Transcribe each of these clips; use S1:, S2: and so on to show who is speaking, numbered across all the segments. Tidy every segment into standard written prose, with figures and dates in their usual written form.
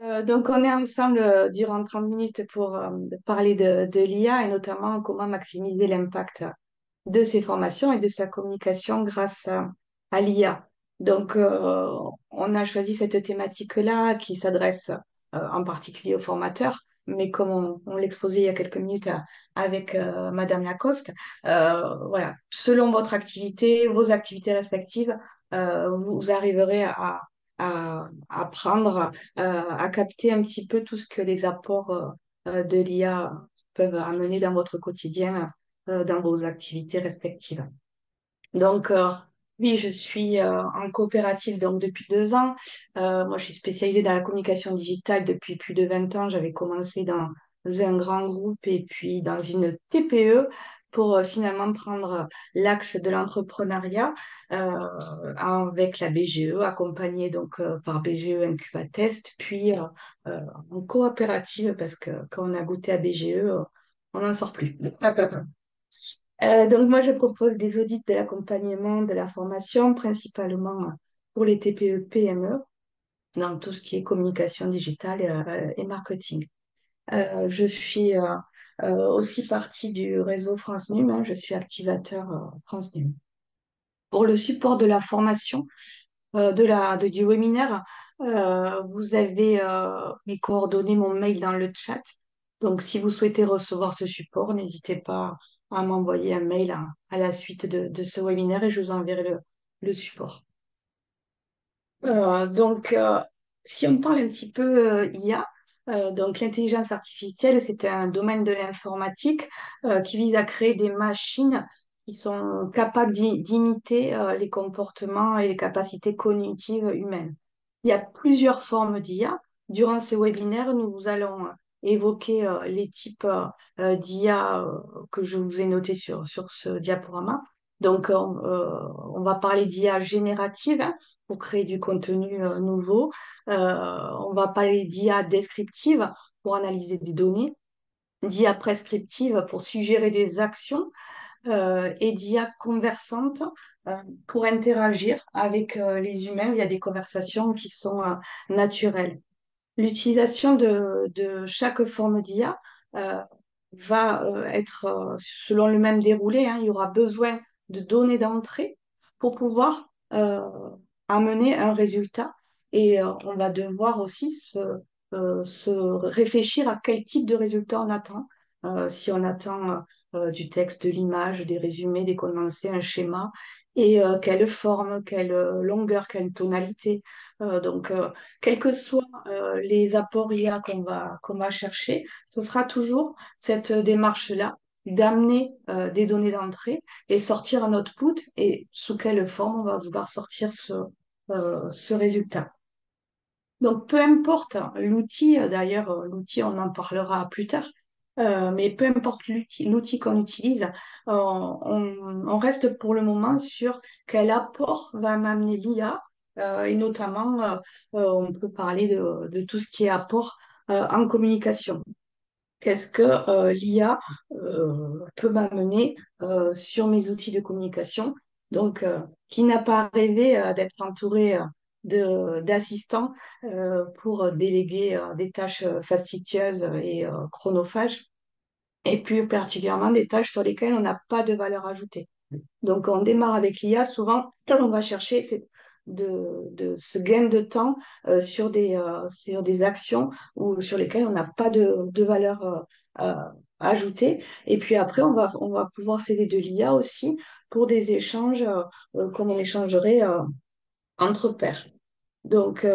S1: Donc, on est ensemble durant 30 minutes pour parler de l'IA et notamment comment maximiser l'impact de ses formations et de sa communication grâce à l'IA. Donc, on a choisi cette thématique-là qui s'adresse en particulier aux formateurs, mais comme on l'exposait il y a quelques minutes avec Madame Lacoste, voilà, selon votre activité, vos activités respectives, vous arriverez à prendre, à capter un petit peu tout ce que les apports de l'IA peuvent amener dans votre quotidien, dans vos activités respectives. Donc, oui, je suis en coopérative donc depuis 2 ans. Moi, je suis spécialisée dans la communication digitale depuis plus de 20 ans. J'avais commencé dans un grand groupe et puis dans une TPE pour finalement prendre l'axe de l'entrepreneuriat avec la BGE, accompagnée donc par BGE Incubatest, puis en coopérative parce que quand on a goûté à BGE, on n'en sort plus. Donc moi, je propose des audits de l'accompagnement, de la formation, principalement pour les TPE, PME, dans tout ce qui est communication digitale et marketing. Je suis aussi partie du réseau France Num, hein, je suis activateur France Num. Pour le support de la formation, du webinaire, vous avez mes coordonnées, mon mail dans le chat. Donc, si vous souhaitez recevoir ce support, n'hésitez pas à m'envoyer un mail à la suite de ce webinaire et je vous enverrai le support. Donc, si on parle un petit peu IA, donc l'intelligence artificielle, c'est un domaine de l'informatique qui vise à créer des machines qui sont capables d'imiter les comportements et les capacités cognitives humaines. Il y a plusieurs formes d'IA. Durant ce webinaire, nous allons évoquer les types d'IA que je vous ai notés sur ce diaporama. Donc, on va parler d'IA générative, hein, pour créer du contenu nouveau. On va parler d'IA descriptive pour analyser des données, d'IA prescriptive pour suggérer des actions et d'IA conversante euh, pour interagir avec les humains via des conversations qui sont naturelles. L'utilisation de chaque forme d'IA euh, va être selon le même déroulé, hein. Il y aura besoin de données d'entrée pour pouvoir amener un résultat et on va devoir aussi se réfléchir à quel type de résultat on attend. Si on attend du texte, de l'image, des résumés, des condensés, un schéma, et quelle forme, quelle longueur, quelle tonalité. Quels que soient les apports IA qu'on va chercher, ce sera toujours cette démarche-là d'amener des données d'entrée et sortir un output et sous quelle forme on va vouloir sortir ce résultat. Donc, peu importe l'outil, d'ailleurs, l'outil, on en parlera plus tard, mais peu importe l'outil qu'on utilise, on reste pour le moment sur quel apport va m'amener l'IA, et notamment, on peut parler de tout ce qui est apport en communication. Qu'est-ce que l'IA peut m'amener sur mes outils de communication? Donc, qui n'a pas rêvé d'être entouré d'assistants pour déléguer des tâches fastidieuses et chronophages, et plus particulièrement des tâches sur lesquelles on n'a pas de valeur ajoutée. Donc, on démarre avec l'IA. Souvent, on va chercher de ce gain de temps sur des actions ou sur lesquelles on n'a pas de valeur euh, ajoutée. Et puis après, on va pouvoir s'aider de l'IA aussi pour des échanges comme on échangerait entre pairs. Donc,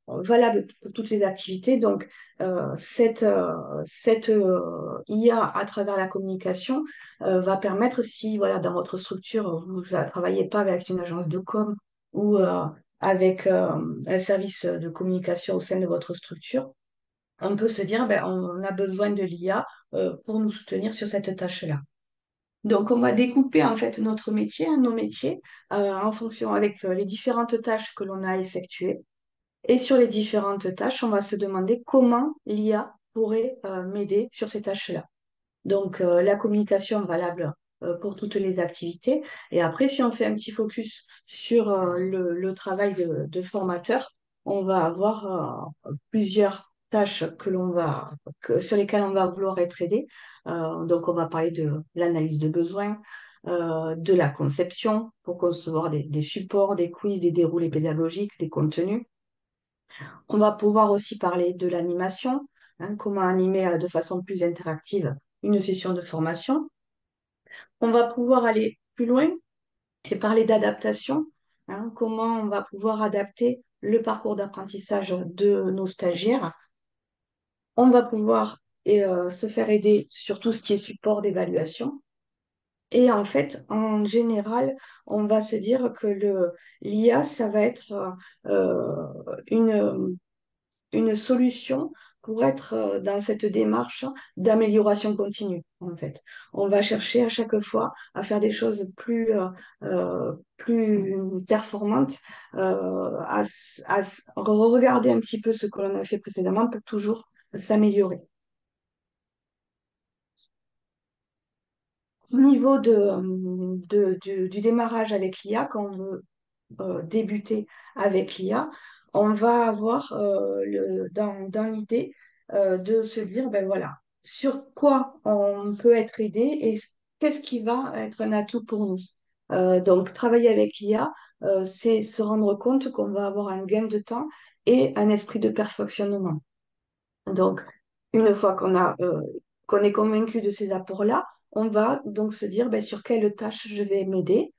S1: valable pour toutes les activités. Donc, cette IA à travers la communication va permettre, si voilà, dans votre structure, vous ne travaillez pas avec une agence de com ou avec un service de communication au sein de votre structure, on peut se dire, ben, on a besoin de l'IA pour nous soutenir sur cette tâche-là. Donc, on va découper en fait notre métier, hein, nos métiers, en fonction avec les différentes tâches que l'on a effectuées. Et sur les différentes tâches, on va se demander comment l'IA pourrait m'aider sur ces tâches-là. Donc, la communication valable pour toutes les activités. Et après, si on fait un petit focus sur le travail de formateur, on va avoir plusieurs tâches sur lesquelles on va vouloir être aidé. Donc, on va parler de l'analyse de besoins, de la conception pour concevoir des supports, des quiz, des déroulés pédagogiques, des contenus. On va pouvoir aussi parler de l'animation, hein, comment animer de façon plus interactive une session de formation. On va pouvoir aller plus loin et parler d'adaptation, hein, comment on va pouvoir adapter le parcours d'apprentissage de nos stagiaires. On va pouvoir se faire aider sur tout ce qui est support d'évaluation. Et en fait, en général, on va se dire que l'IA, ça va être une solution pour être dans cette démarche d'amélioration continue, en fait. On va chercher à chaque fois à faire des choses plus performantes, regarder un petit peu ce que l'on a fait précédemment pour toujours s'améliorer. Au niveau du démarrage avec l'IA, quand on veut débuter avec l'IA, on va avoir dans l'idée de se dire, ben voilà, sur quoi on peut être aidé et qu'est-ce qui va être un atout pour nous. Donc, travailler avec l'IA, c'est se rendre compte qu'on va avoir un gain de temps et un esprit de perfectionnement. Donc, une fois qu'on est convaincu de ces apports-là, on va donc se dire ben, sur quelle tâche je vais m'aider,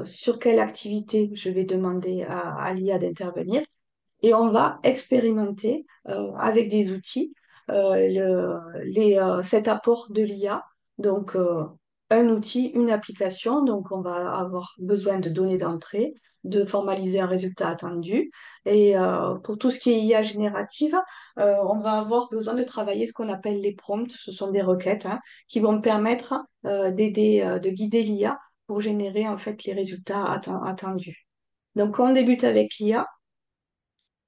S1: sur quelle activité je vais demander à l'IA d'intervenir et on va expérimenter avec des outils cet apport de l'IA. Donc, un outil, une application. Donc, on va avoir besoin de données d'entrée, de formaliser un résultat attendu. Et pour tout ce qui est IA générative, on va avoir besoin de travailler ce qu'on appelle les prompts. Ce sont des requêtes hein, qui vont permettre de guider l'IA pour générer en fait les résultats attendus. Donc, quand on débute avec l'IA,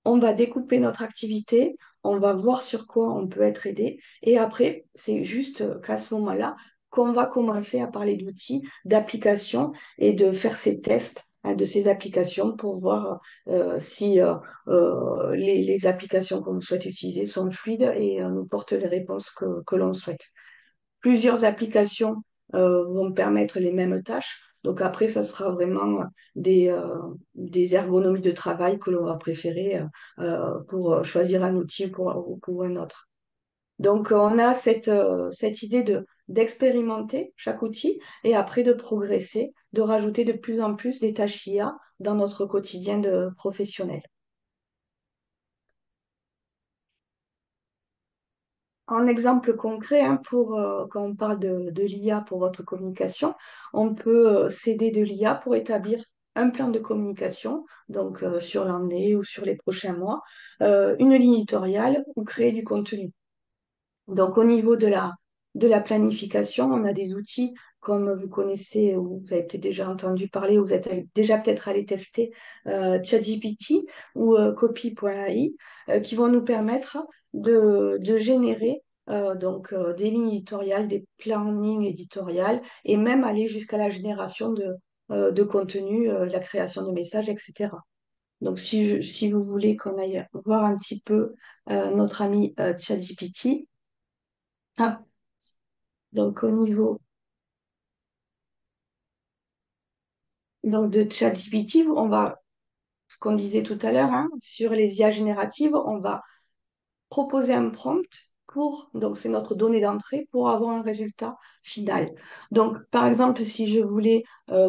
S1: on va découper notre activité, on va voir sur quoi on peut être aidé. Et après, c'est juste qu'à ce moment-là, qu'on va commencer à parler d'outils, d'applications et de faire ces tests hein, de ces applications pour voir si les applications qu'on souhaite utiliser sont fluides et nous portent les réponses que l'on souhaite. Plusieurs applications vont permettre les mêmes tâches. Donc après, ça sera vraiment des ergonomies de travail que l'on va préférer pour choisir un outil pour un autre. Donc on a cette idée d'expérimenter chaque outil et après de progresser, de rajouter de plus en plus des tâches IA dans notre quotidien de professionnel. En exemple concret, hein, quand on parle de l'IA pour votre communication, on peut s'aider de l'IA pour établir un plan de communication, donc sur l'année ou sur les prochains mois, une ligne éditoriale ou créer du contenu. Donc, au niveau de la planification, on a des outils comme vous connaissez, ou vous avez peut-être déjà entendu parler, ou vous êtes déjà peut-être allé tester ChatGPT ou Copy.ai, qui vont nous permettre de générer des lignes éditoriales, des plannings éditoriales, et même aller jusqu'à la génération de contenu, la création de messages, etc. Donc, si vous voulez qu'on aille voir un petit peu notre ami ChatGPT, ah, donc, au niveau donc, de ChatGPT, ce qu'on disait tout à l'heure, hein, sur les IA génératives, on va proposer un prompt donc c'est notre donnée d'entrée pour avoir un résultat final. Donc, par exemple, si je voulais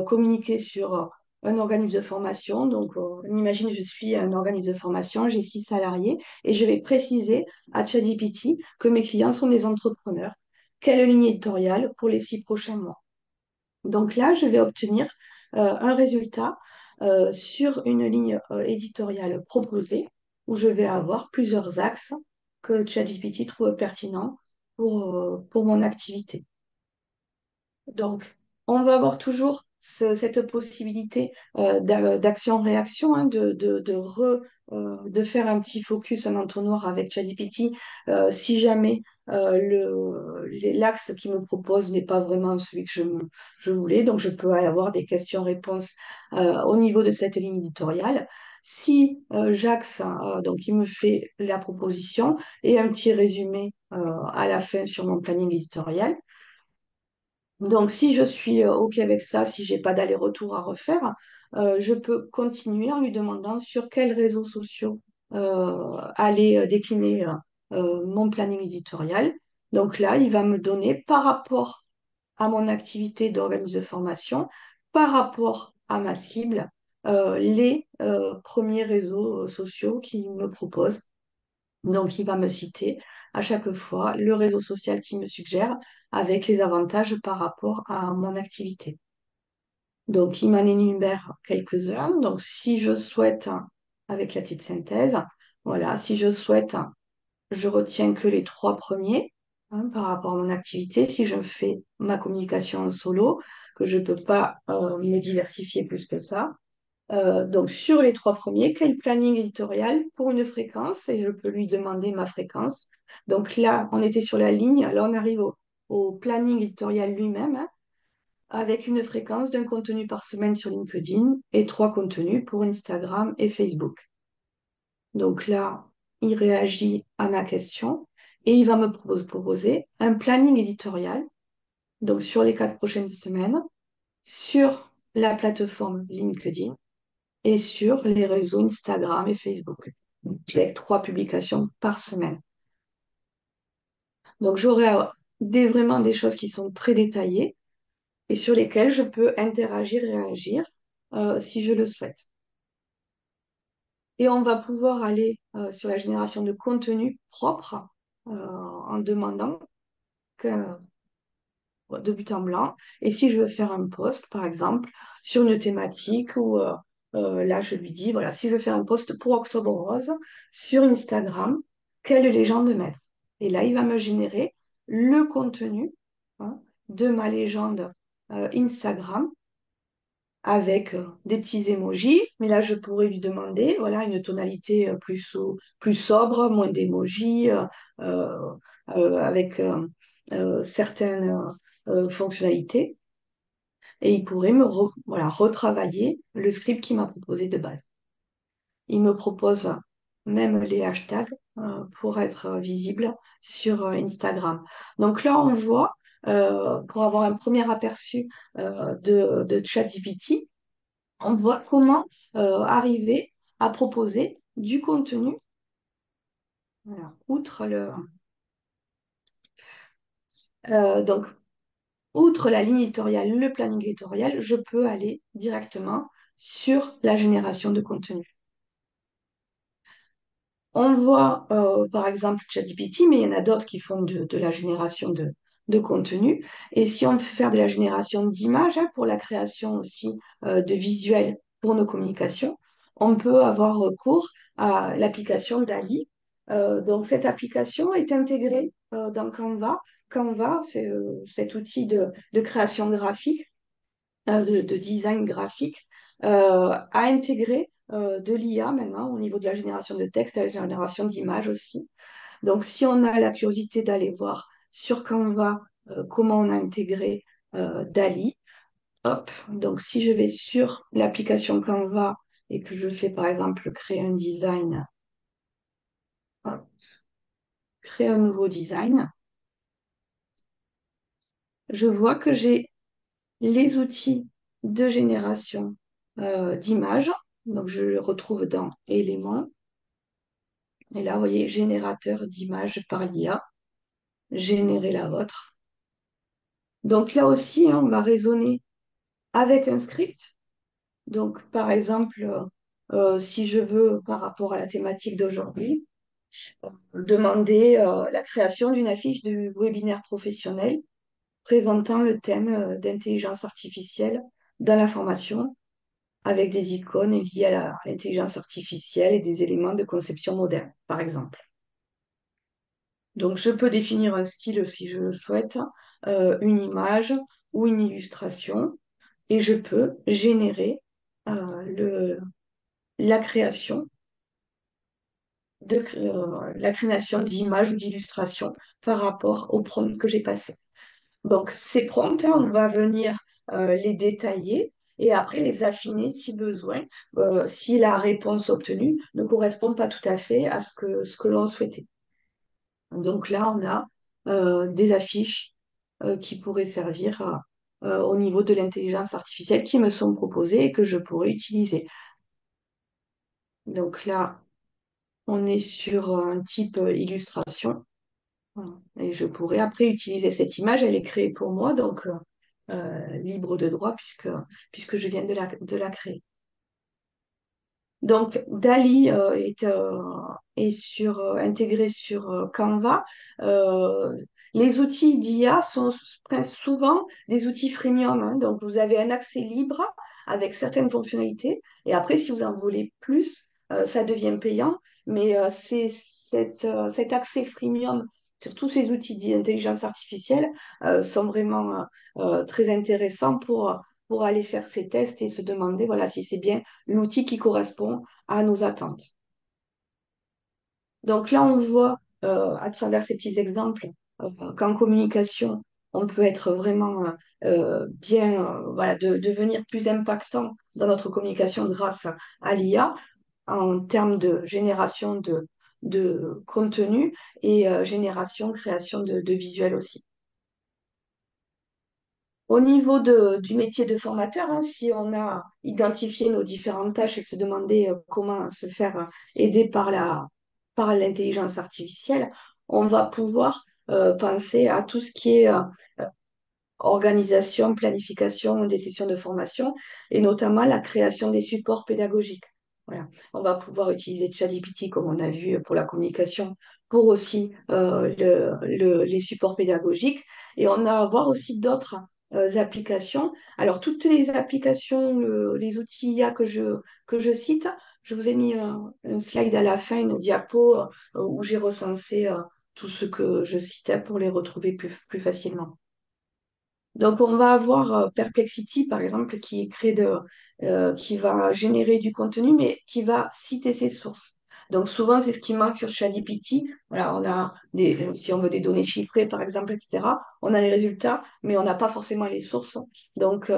S1: communiquer sur un organisme de formation, donc on imagine je suis un organisme de formation, j'ai 6 salariés et je vais préciser à ChatGPT que mes clients sont des entrepreneurs. Quelle ligne éditoriale pour les 6 prochains mois? Donc là, je vais obtenir un résultat sur une ligne éditoriale proposée où je vais avoir plusieurs axes que ChatGPT trouve pertinents pour mon activité. Donc, on va avoir toujours cette possibilité d'action-réaction, hein, de faire un petit focus, un entonnoir avec ChatGPT, si jamais l'axe qu'il me propose n'est pas vraiment celui que je voulais. Donc, je peux avoir des questions-réponses au niveau de cette ligne éditoriale. Si j'axe, donc il me fait la proposition et un petit résumé à la fin sur mon planning éditorial. Donc, si je suis OK avec ça, si j'ai pas d'aller-retour à refaire, je peux continuer en lui demandant sur quels réseaux sociaux aller décliner mon planning éditorial. Donc là, il va me donner par rapport à mon activité d'organisme de formation, par rapport à ma cible, les premiers réseaux sociaux qu'il me propose. Donc, il va me citer à chaque fois le réseau social qu'il me suggère avec les avantages par rapport à mon activité. Donc, il m'en énumère quelques-uns. Donc, si je souhaite, avec la petite synthèse, voilà, si je souhaite, je retiens que les trois premiers par rapport à mon activité. Si je fais ma communication en solo, que je ne peux pas me diversifier plus que ça, donc, sur les trois premiers, quel planning éditorial pour une fréquence? Et je peux lui demander ma fréquence. Donc là, on était sur la ligne. Là, on arrive au planning éditorial lui-même, hein, avec une fréquence d'un contenu par semaine sur LinkedIn et trois contenus pour Instagram et Facebook. Donc là, il réagit à ma question et il va me proposer un planning éditorial, donc sur les 4 prochaines semaines, sur la plateforme LinkedIn et sur les réseaux Instagram et Facebook, avec 3 publications par semaine. Donc j'aurai vraiment des choses qui sont très détaillées et sur lesquelles je peux interagir et réagir si je le souhaite. Et on va pouvoir aller sur la génération de contenu propre en demandant que, de but en blanc. Et si je veux faire un post, par exemple, sur une thématique où là, je lui dis, voilà, si je veux faire un post pour Octobre Rose sur Instagram, quelle légende mettre? Et là, il va me générer le contenu hein, de ma légende Instagram avec des petits emojis. Mais là, je pourrais lui demander, voilà, une tonalité plus sobre, moins d'emojis, euh, avec certaines fonctionnalités. Et il pourrait voilà, retravailler le script qu'il m'a proposé de base. Il me propose même les hashtags pour être visible sur Instagram. Donc là, on voit, pour avoir un premier aperçu de ChatGPT, on voit comment arriver à proposer du contenu. Voilà, donc, outre la ligne éditoriale, le planning éditorial, je peux aller directement sur la génération de contenu. On voit par exemple ChatGPT, mais il y en a d'autres qui font de la génération de contenu. Et si on veut faire de la génération d'images hein, pour la création aussi de visuels pour nos communications, on peut avoir recours à l'application DALL-E. Donc cette application est intégrée dans Canva. Canva, c'est cet outil de création graphique de design graphique, à intégrer de l'IA maintenant au niveau de la génération de texte, à la génération d'images aussi. Donc, si on a la curiosité d'aller voir sur Canva comment on a intégré DALL-E, hop, donc si je vais sur l'application Canva et que je fais par exemple créer un design, hop, créer un nouveau design, je vois que j'ai les outils de génération d'images. Donc, je le retrouve dans éléments. Et là, vous voyez, générateur d'images par l'IA, générer la vôtre. Donc là aussi, hein, on va raisonner avec un script. Donc, par exemple, si je veux, par rapport à la thématique d'aujourd'hui, demander la création d'une affiche de webinaire professionnel présentant le thème d'intelligence artificielle dans la formation avec des icônes liées à l'intelligence artificielle et des éléments de conception moderne, par exemple. Donc, je peux définir un style si je le souhaite, une image ou une illustration. et je peux générer la création la création d'images ou d'illustrations par rapport aux prompts que j'ai passés. Donc, ces prompts, hein, on va venir les détailler et après les affiner si besoin, si la réponse obtenue ne correspond pas tout à fait à ce que l'on souhaitait. Donc là, on a des affiches qui pourraient servir au niveau de l'intelligence artificielle qui me sont proposées et que je pourrais utiliser. Donc là, on est sur un type illustration. Voilà. Et je pourrais après utiliser cette image, elle est créée pour moi, donc libre de droit puisque je viens de la créer. Donc Dali est intégré sur Canva. Euh, les outils d'IA sont souvent des outils freemium, hein. Donc vous avez un accès libre avec certaines fonctionnalités. Et après, si vous en voulez plus, ça devient payant. Mais cet accès freemium sur tous ces outils d'intelligence artificielle sont vraiment très intéressants pour aller faire ces tests et se demander voilà, si c'est bien l'outil qui correspond à nos attentes. Donc là, on voit à travers ces petits exemples qu'en communication, on peut être vraiment bien, voilà, devenir plus impactant dans notre communication grâce à l'IA en termes de génération de contenu et génération, création de visuels aussi. Au niveau du métier de formateur, hein, si on a identifié nos différentes tâches et se demander comment se faire aider par l'intelligence artificielle, on va pouvoir penser à tout ce qui est organisation, planification des sessions de formation et notamment la création des supports pédagogiques. Voilà. On va pouvoir utiliser ChatGPT comme on a vu pour la communication, pour aussi les supports pédagogiques. Et on va avoir aussi d'autres applications. Alors, toutes les applications, les outils IA que je cite, je vous ai mis un slide à la fin, une diapo où j'ai recensé tout ce que je citais pour les retrouver plus facilement. Donc, on va avoir Perplexity, par exemple, qui va générer du contenu, mais qui va citer ses sources. Donc, souvent, c'est ce qui manque sur ChatGPT. Voilà, si on veut des données chiffrées, par exemple, etc., on a les résultats, mais on n'a pas forcément les sources. Donc,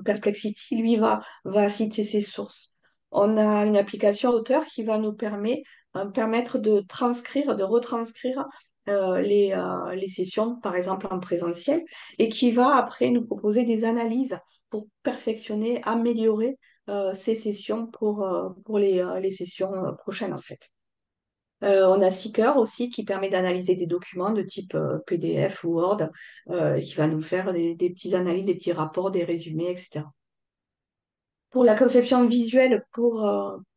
S1: Perplexity, lui, va citer ses sources. On a une application auteur qui va nous permettre de transcrire, de retranscrire les sessions, par exemple en présentiel et qui va après nous proposer des analyses pour perfectionner, améliorer ces sessions pour les sessions prochaines en fait. On a Seeker aussi qui permet d'analyser des documents de type PDF ou Word et qui va nous faire des petites analyses, des petits rapports, des résumés, etc. Pour la conception visuelle, pour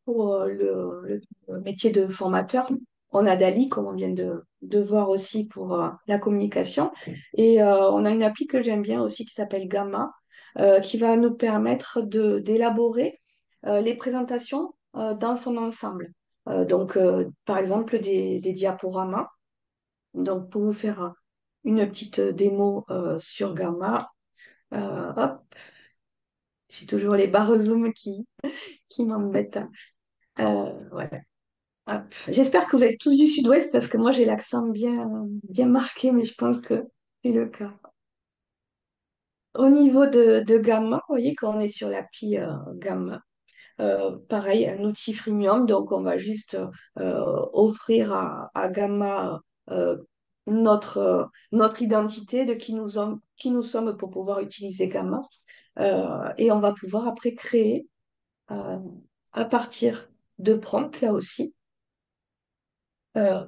S1: le métier de formateur, on a Dali, comme on vient de voir aussi pour la communication. Et on a une appli que j'aime bien aussi qui s'appelle Gamma, qui va nous permettre d'élaborer les présentations dans son ensemble. Par exemple, des diaporamas. Donc, pour vous faire une petite démo sur Gamma, hop, j'ai toujours les barres zoom qui m'embêtent. Ouais. Hop. J'espère que vous êtes tous du sud-ouest parce que moi j'ai l'accent bien marqué, mais je pense que c'est le cas. Au niveau de Gamma, vous voyez, quand on est sur l'appli Gamma, pareil, un outil freemium, donc on va juste offrir à Gamma euh, notre identité de qui nous sommes pour pouvoir utiliser Gamma. Et on va pouvoir après créer euh, à partir de prompts, là aussi,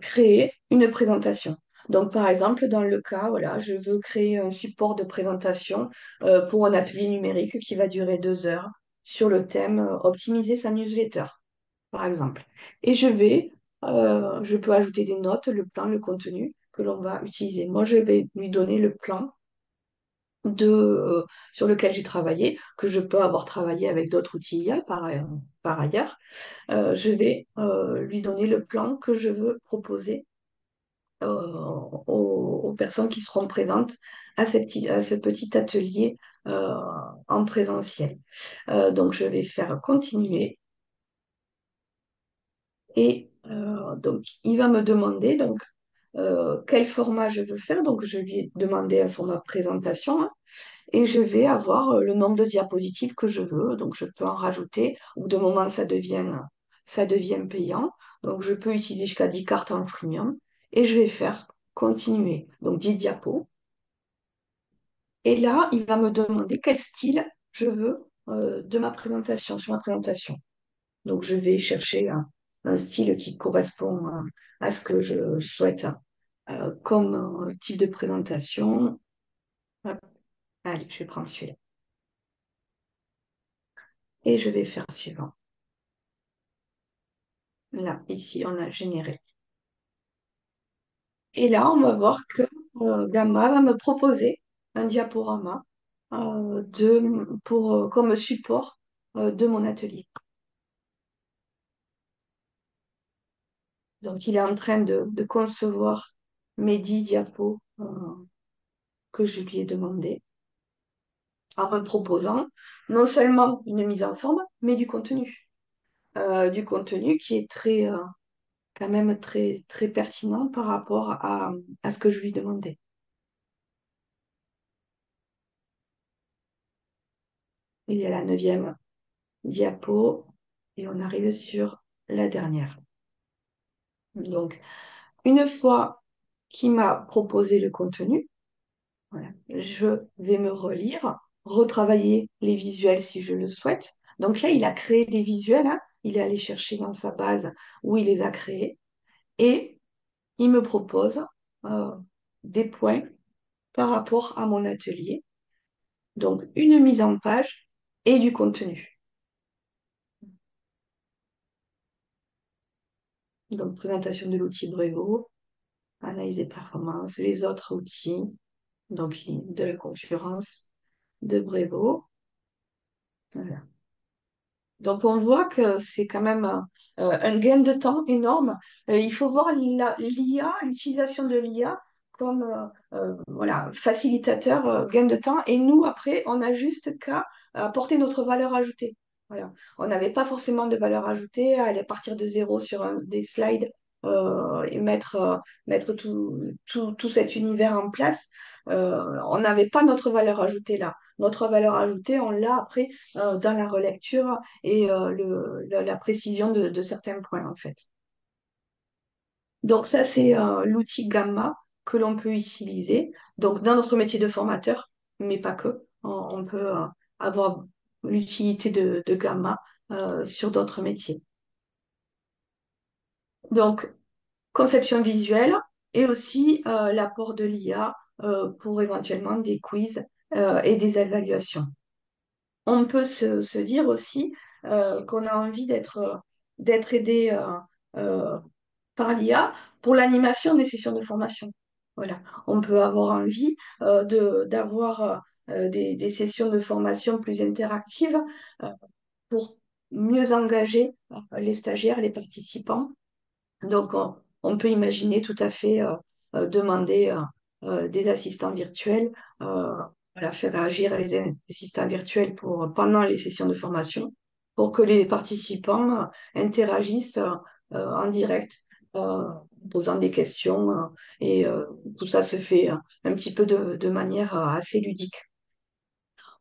S1: créer une présentation. Donc, par exemple, dans le cas, voilà, je veux créer un support de présentation pour un atelier numérique qui va durer 2 heures sur le thème optimiser sa newsletter, par exemple. Et je peux ajouter des notes, le plan, le contenu que l'on va utiliser. Moi, je vais lui donner le plan sur lequel j'ai travaillé, que je peux avoir travaillé avec d'autres outils IA par ailleurs. Je vais lui donner le plan que je veux proposer personnes qui seront présentes à ce petit atelier euh, en présentiel. Donc, je vais faire continuer et donc, il va me demander donc, quel format je veux faire. Donc, je lui ai demandé un format présentation, hein, et je vais avoir le nombre de diapositives que je veux. Donc, je peux en rajouter. Au bout d'un moment, ça devient payant. Donc, je peux utiliser jusqu'à 10 cartes en freemium et je vais faire continuer. Donc, 10 diapos. Et là, il va me demander quel style je veux de ma présentation, sur ma présentation. Donc, je vais chercher un style qui correspond à ce que je souhaite comme type de présentation. Hop. Allez, je vais prendre celui-là. Et je vais faire suivant. Là, ici, on a généré. Et là, on va voir que Gamma va me proposer un diaporama comme support de mon atelier. Donc, il est en train de concevoir mes 10 diapos que je lui ai demandé, en me proposant non seulement une mise en forme, mais du contenu. Du contenu qui est quand même très pertinent par rapport à ce que je lui demandais. Il y a la 9e diapo et on arrive sur la dernière. Donc, une fois qu'il m'a proposé le contenu, voilà, je vais me relire, retravailler les visuels si je le souhaite. Donc là, il a créé des visuels, hein. Il est allé chercher dans sa base où il les a créés et il me propose euh, des points par rapport à mon atelier. Donc, une mise en page et du contenu. Donc, présentation de l'outil Brevo, analyse des performances, les autres outils, donc de la concurrence, de Brevo. Voilà. Donc, on voit que c'est quand même un gain de temps énorme. Il faut voir l'IA, l'utilisation de l'IA comme voilà, facilitateur, gain de temps. Et nous, après, on n'a juste qu'à apporter notre valeur ajoutée. Voilà. On n'avait pas forcément de valeur ajoutée, à aller partir de zéro sur des slides et mettre tout cet univers en place. On n'avait pas notre valeur ajoutée là. Notre valeur ajoutée, on l'a après dans la relecture et la précision de certains points, en fait. Donc ça, c'est l'outil Gamma que l'on peut utiliser. Donc dans notre métier de formateur, mais pas que. On peut avoir l'utilité de Gamma sur d'autres métiers. Donc, conception visuelle et aussi l'apport de l'IA pour éventuellement des quiz et des évaluations. On peut se dire aussi qu'on a envie d'être aidé par l'IA pour l'animation des sessions de formation. Voilà. On peut avoir envie d'avoir des sessions de formation plus interactives euh, pour mieux engager les stagiaires, les participants. Donc, on peut imaginer tout à fait demander des assistants virtuels, voilà, faire réagir les assistants virtuels pendant les sessions de formation pour que les participants interagissent en direct, en posant des questions. Et tout ça se fait un petit peu de manière assez ludique.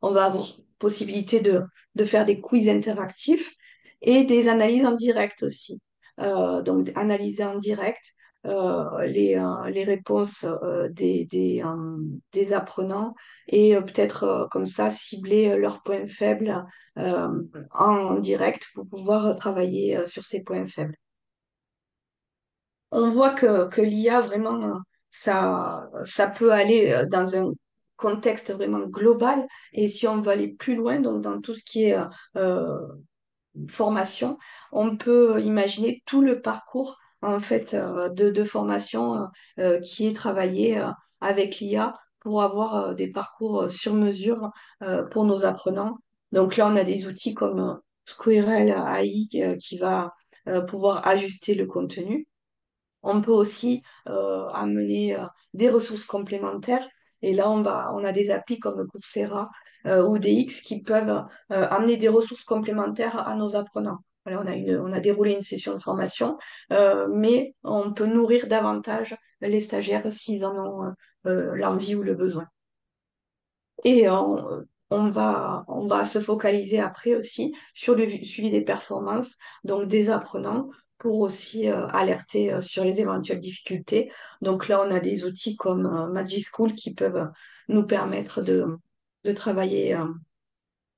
S1: On va avoir possibilité de faire des quiz interactifs et des analyses en direct aussi. Donc, analyser en direct les réponses des apprenants et peut-être comme ça cibler leurs points faibles euh, en direct pour pouvoir travailler sur ces points faibles. On voit que l'IA vraiment, ça peut aller dans un contexte vraiment global. Et si on veut aller plus loin, donc dans tout ce qui est euh, formation, on peut imaginer tout le parcours en fait de formation qui est travaillé avec l'IA pour avoir des parcours sur mesure pour nos apprenants. Donc là, on a des outils comme Squirrel AI qui va pouvoir ajuster le contenu. On peut aussi amener des ressources complémentaires. Et là, on a des applis comme Coursera ou DX qui peuvent amener des ressources complémentaires à nos apprenants. Voilà, on a déroulé une session de formation, mais on peut nourrir davantage les stagiaires s'ils en ont l'envie ou le besoin. Et on va se focaliser après aussi sur le suivi des performances, donc des apprenants, pour aussi alerter sur les éventuelles difficultés. Donc là, on a des outils comme Magic School qui peuvent nous permettre de travailler, euh,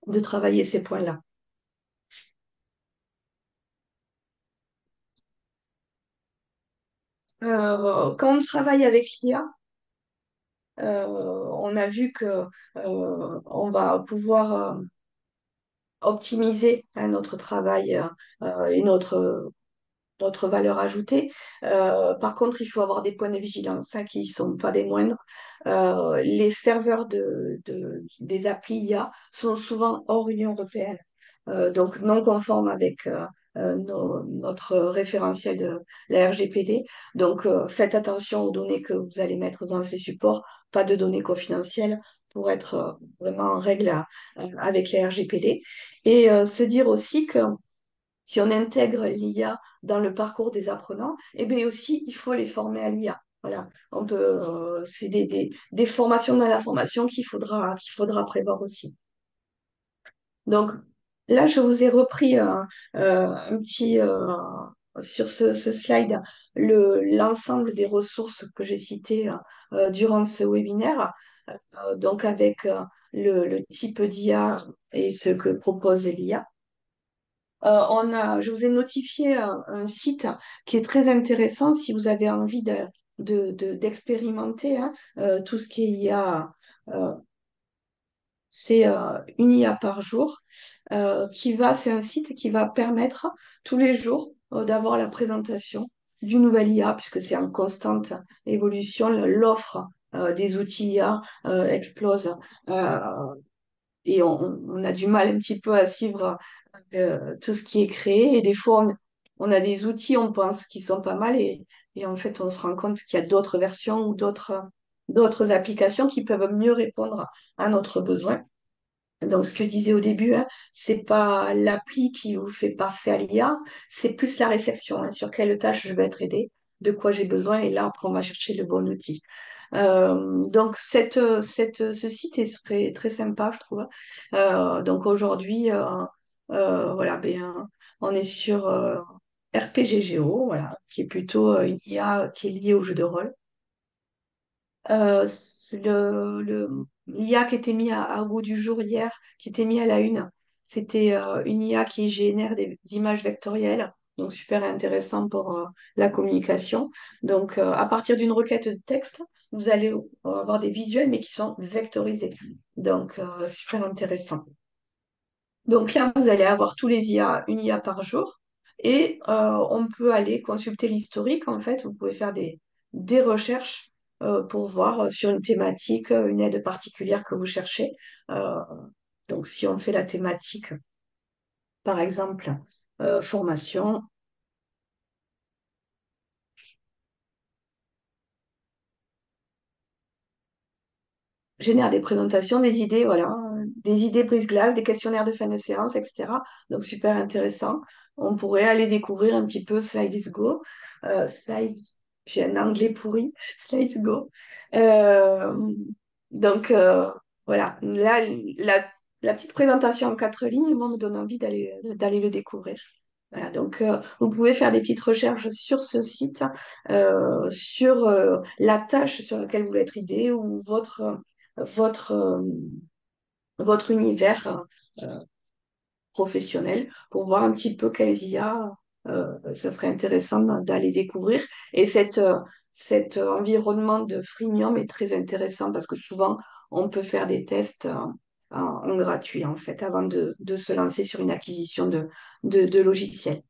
S1: de travailler ces points-là. Quand on travaille avec l'IA, on a vu que on va pouvoir optimiser hein, notre travail et notre valeur ajoutée. Par contre, il faut avoir des points de vigilance hein, qui ne sont pas des moindres. Les serveurs des applis IA sont souvent hors Union européenne, donc non conformes avec notre référentiel de la RGPD. Donc, faites attention aux données que vous allez mettre dans ces supports, pas de données confidentielles pour être vraiment en règle avec la RGPD. Et se dire aussi que si on intègre l'IA dans le parcours des apprenants, eh bien aussi, il faut les former à l'IA. Voilà, c'est des formations dans la formation qu'il faudra prévoir aussi. Donc là, je vous ai repris un petit, sur ce slide l'ensemble des ressources que j'ai citées durant ce webinaire, donc avec le type d'IA et ce que propose l'IA. Je vous ai notifié un site qui est très intéressant si vous avez envie d'expérimenter hein, tout ce qui est IA. euh, c'est une IA par jour c'est un site qui va permettre tous les jours d'avoir la présentation d'une nouvelle IA puisque c'est en constante évolution. L'offre des outils IA explose euh, et on a du mal un petit peu à suivre tout ce qui est créé. Et des fois, on a des outils, on pense qu'ils sont pas mal et en fait, on se rend compte qu'il y a d'autres versions ou d'autres applications qui peuvent mieux répondre à notre besoin. Donc, ce que je disais au début, hein, c'est pas l'appli qui vous fait passer à l'IA, c'est plus la réflexion hein, sur quelle tâche je vais être aidé, de quoi j'ai besoin, et là, après, on va chercher le bon outil. Donc, ce site est très sympa, je trouve. Donc, aujourd'hui, voilà, on est sur RPGGO, voilà, qui est plutôt une IA qui est liée au jeu de rôle. L'IA qui était mis à goût du jour hier, qui était mis à la une, c'était une IA qui génère des images vectorielles, donc super intéressant pour la communication. Donc, à partir d'une requête de texte, vous allez avoir des visuels, mais qui sont vectorisés. Donc, super intéressant. Donc là, vous allez avoir tous les IA, une IA par jour, et on peut aller consulter l'historique. En fait, vous pouvez faire des recherches pour voir sur une thématique, une aide particulière que vous cherchez. Euh, donc, si on fait la thématique, par exemple, formation, génère des présentations, des idées, voilà, des idées brise-glace, des questionnaires de fin de séance, etc. Donc, super intéressant. On pourrait aller découvrir un petit peu Slides Go. Slides, j'ai un anglais pourri, Slides Go. Euh, donc, voilà, là, la petite présentation en 4 lignes, moi, me donne envie d'aller le découvrir. Voilà, donc vous pouvez faire des petites recherches sur ce site, sur la tâche sur laquelle vous voulez être aidé ou votre, euh, votre univers professionnel pour voir un petit peu quelles IA ça serait intéressant d'aller découvrir. Et cet environnement de freemium est très intéressant parce que souvent, on peut faire des tests en gratuit, en fait, avant de se lancer sur une acquisition de logiciels.